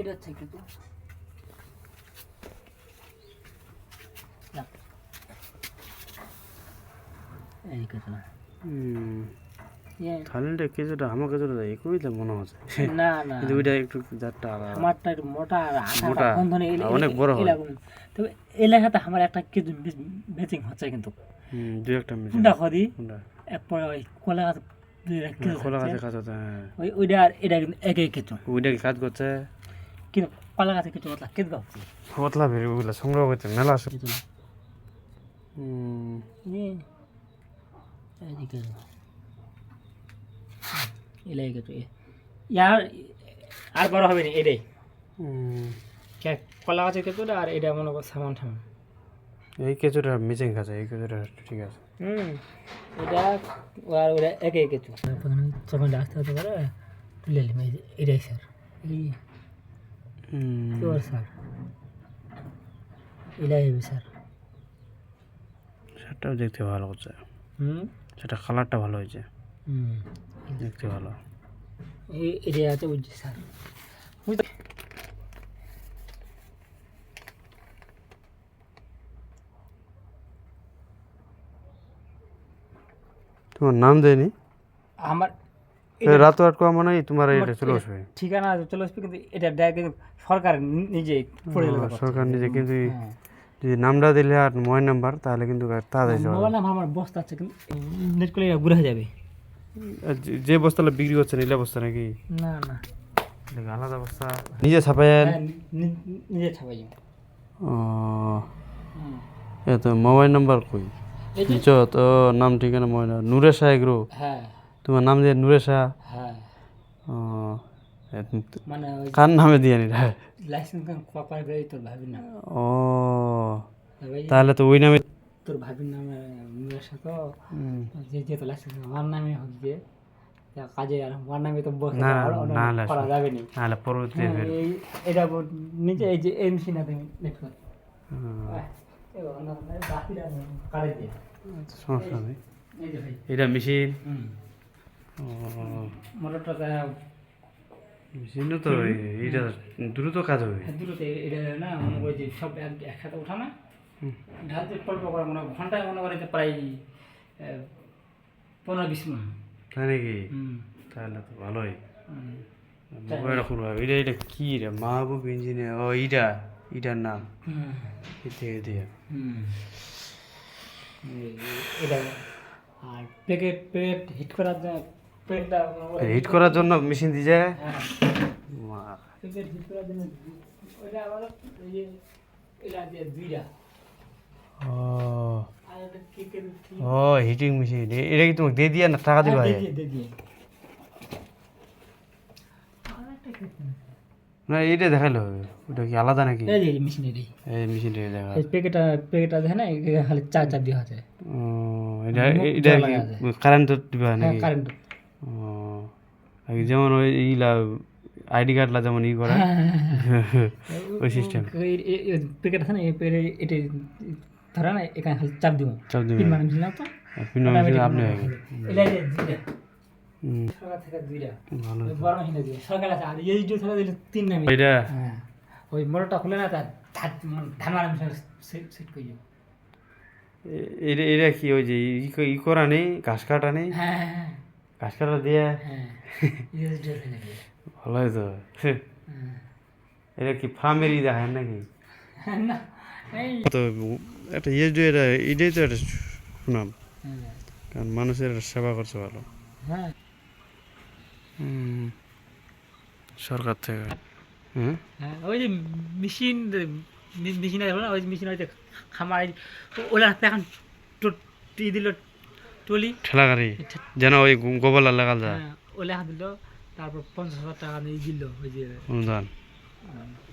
এটা থেকে তো এই কথা না থাইল্যান্ডে কিছুটা আমার কিছুটা একই তো মনে হচ্ছে না না কিন্তু ওইটা একটু জাতটা আলাদা আমারটা একটু মোটা আর মোটা, আঠাটা বন্ধনে অনেক বড় হয়। তবে এলাকাতে আমার একটা কিছু বেচিং হচ্ছে কিন্তু দুই একটা মিশে কোনটা খদি কোনটা এরপরে ওই কলা গাছ খোলা কাছে কাজ হচ্ছে হ্যাঁ ওইটা আর এটা কিন্তু একই কিছু ওইটা কি কাজ করছে কিন্তু কলা গাছে কিছু পাতলা কেটে ভাবছি পাতলা বের ওগুলো সংগ্রহ করতে মেলা আছে এদিকে এলাই কিছু ইয়ার আর বড় হবে না এটাই কলা গাছে কেটে আর এটা মনে করো সামান ঠামান এই কিছুটা মিচিং খাচ্ছে এই কিছুটা ঠিক আছে এটা আর ওটা একে কিছু প্রথমে যখন আসতে হতে পারে তুলে নিলাম এটাই স্যার এই স্যার এলাই হবে স্যার সেটাও দেখতে ভালো হচ্ছে সেটা কালারটা ভালো হয়েছে দেখতে ভালো এটাই আছে বুঝছি স্যার বুঝতে তোমার নাম দেয়নি আমার রাত আটকা মানে তোমার এটা চলে আসবে ঠিকানা চলে আসবে কিন্তু এটা দেয় কিন্তু সরকার নিজে পড়ে সরকার নিজে কিন্তু যদি নামটা দিলে আর মোবাইল নাম্বার তাহলে কিন্তু তাড়াতাড়ি যাবে মোবাইল নাম্বার আমার বস্তা আছে কিন্তু নেট করলে ঘুরে যাবে যে বস্তাটা বিক্রি করছে নীলা বস্তা নাকি না না আলাদা বস্তা নিজে ছাপাইন নিজে ছাপাই ও তো মোবাইল নাম্বার কই নিচো তো নাম ঠিকানা মোবাইল নূরে শাহ এগ্রো হ্যাঁ তোমার নাম দিয়ে নূরে শাহ হ্যাঁ ও মানে কার নামে দিয়ে নি লাইসেন্স কপার বেরোই তোর ভাবির নাম ও তাহলে তো ওই নামে তোর ভাবির নামে নূরের সাথে যেহেতু লাইসেন্স আমার নামে হচ্ছে কাজে আর আমার নামে তো করা যাবে না নাহলে পরবর্তী এটা নিচে এই যে এই মেশিনাতে নেট কর সমস্যা নেই এটা মেশিন মোটরটা মেশিনও তো এটা দ্রুত কাজ হবে দ্রুত এটা না মনে করি যে সব একসাথে ওঠা না ঢালতে অল্প করে মনে ঘন্টায় মনে করি প্রায় 15-20 মিনিট তাই নাকি তাহলে তো ভালোই মোবাইল খুলবো এটা এটা কি রে মাহবুব ইঞ্জিনিয়ার ও এটার নাম থেকে দিয়ে এটা আর প্যাকেট হিট করার জন্য হিট করার জন্য মেশিন দিয়ে যায় প্যাকেট হিট করার জন্য ওইটা আবার এই যে এটা দিয়ে দুইটা ও হিটিং মেশিন এটা কি তোমাকে দিয়ে দিয়ে না টাকা দিবা না এইটা দেখাইলে হবে ওটা কি আলাদা নাকি এই মেশিনেরই এই মেশিনটা দেখা এই প্যাকেটটা দেখে না খালি চাপ দিয়ে আছে ও এটা এটা কারেন্ট দিবা নাকি কারেন্ট ও যেমন ওই ইলা আইডি কার্ডলা যেমন ই করে ওই সিস্টেম প্যাকেট আছে না এই প্যাকেট এটা ধরা না এখানে খালি চাপ দিব পিন মানে দিলাম তো পিন মানে আপনি এটা যে দুইটা সরকার থেকে দুইটা ভালো বড় মেশিনে দিয়ে সরকার আছে আর এই যে থেকে দিলে 3 নামে এটা হ্যাঁ ওই মোটরটা খুলে না তার ধান মারা মেশিন সেট করে যাও এটা এটা কি ওই যে ই করা নেই ঘাস কাটা নেই হ্যাঁ ঘাস কাটা দিয়ে হ্যাঁ ভালোই তো এটা কি ফার্মেরই দেখেন নাকি না এই তো একটা ইয়ে এটা এটাই তো একটা সুনাম কারণ মানুষের সেবা করছে ভালো হ্যাঁ সরকার থেকে হ্যাঁ ওই যে মেশিন আছে না ওই মেশিন হয়তো খামার ওলা এখন দিল টলি ঠেলা গাড়ি যেন ওই গোবর লাগাল যায় ওলা দিল তারপর 50,000 টাকা দিয়ে দিল ওই যে অনুদান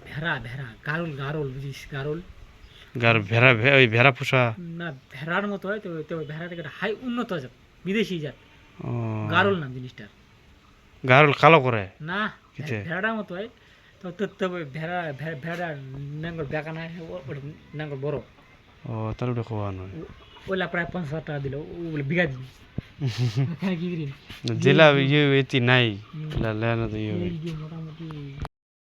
ভেড়া গারল বুঝিস গারল ভেড়া ওই ভেড়া পোষা না ভেড়ার মতো হয় তো ভেড়াটাকে হাই উন্নত জাত বিদেশি জাত গারল নাম জিনিসটার গারল কালো করে না ভেড়াটার মতো হয় তো তবে ভেড়া নাঙ্গল বেকা না ওটা নাঙ্গল বড় ও তাহলে ওটা খাওয়া নয় ওলা প্রায় 50,000 টাকা দিল ওগুলো বিঘা দিবি কি দিন জেলা ইয়ে এটি নাই মোটামুটি